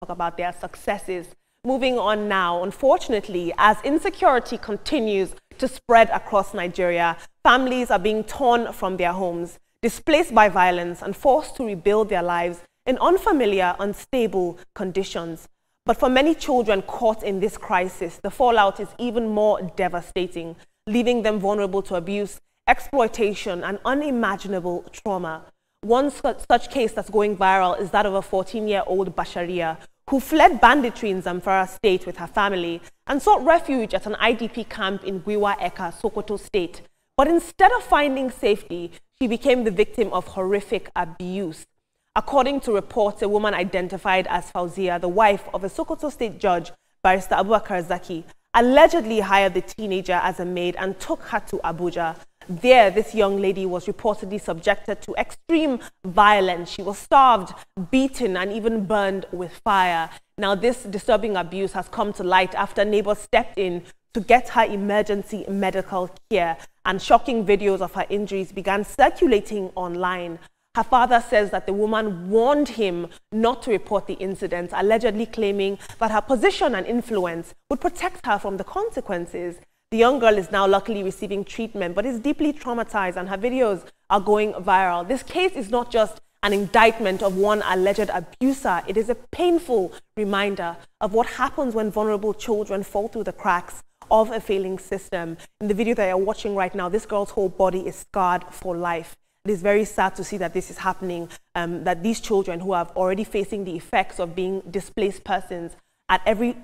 talk about their successes. Moving on now, unfortunately, as insecurity continues to spread across Nigeria, families are being torn from their homes, displaced by violence, and forced to rebuild their lives in unfamiliar, unstable conditions. But for many children caught in this crisis, the fallout is even more devastating, leaving them vulnerable to abuse, exploitation, and unimaginable trauma. One such case that's going viral is that of a 14-year-old Basharia who fled banditry in Zamfara State with her family and sought refuge at an IDP camp in Gwiwa Eka, Sokoto State. But instead of finding safety, she became the victim of horrific abuse. According to reports, a woman identified as Fauzia, the wife of a Sokoto State judge, Barrister Abubakar Zaki, allegedly hired the teenager as a maid and took her to Abuja. There, this young lady was reportedly subjected to extreme violence. She was starved, beaten, and even burned with fire. Now, this disturbing abuse has come to light after neighbors stepped in to get her emergency medical care, and shocking videos of her injuries began circulating online. Her father says that the woman warned him not to report the incident, allegedly claiming that her position and influence would protect her from the consequences. The young girl is now luckily receiving treatment, but is deeply traumatized, and her videos are going viral. This case is not just an indictment of one alleged abuser. It is a painful reminder of what happens when vulnerable children fall through the cracks of a failing system. In the video that you're watching right now, this girl's whole body is scarred for life. It is very sad to see that this is happening, that these children who are already facing the effects of being displaced persons, at every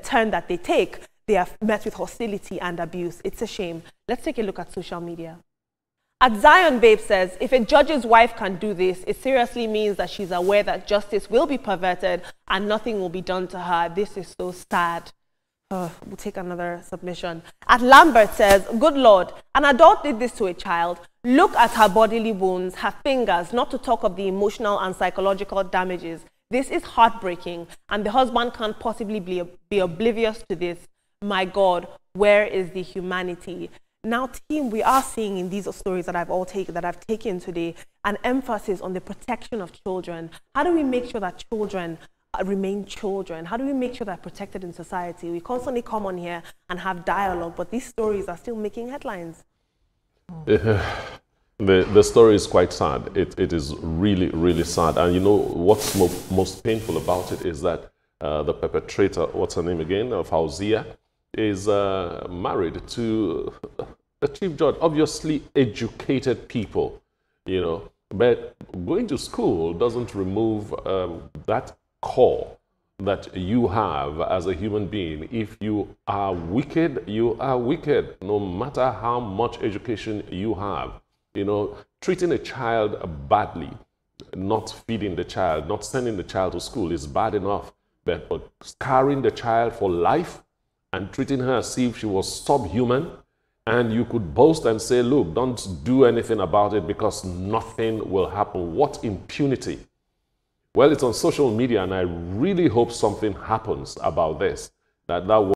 turn that they take, they are met with hostility and abuse. It's a shame. Let's take a look at social media. At Zion Babe says, if a judge's wife can do this, it seriously means that she's aware that justice will be perverted and nothing will be done to her. This is so sad. We'll take another submission. At Lambert says, good Lord, an adult did this to a child. Look at her bodily wounds, her fingers, not to talk of the emotional and psychological damages. This is heartbreaking, and the husband can't possibly be oblivious to this. My God, where is the humanity? Now, team, we are seeing in these stories that I've taken today an emphasis on the protection of children. How do we make sure that children remain children? How do we make sure they're protected in society? We constantly come on here and have dialogue, but these stories are still making headlines. The story is quite sad. It is really, really sad. And you know what's most painful about it is that the perpetrator, what's her name again, Fauzia, is married to a chief judge, obviously educated people, you know. But going to school doesn't remove that core that you have as a human being. If you are wicked, you are wicked, no matter how much education you have. You know, treating a child badly, not feeding the child, not sending the child to school is bad enough. But scarring the child for life and treating her as if she was subhuman, and you could boast and say, look, don't do anything about it because nothing will happen. What impunity? Well, it's on social media, and I really hope something happens about this. That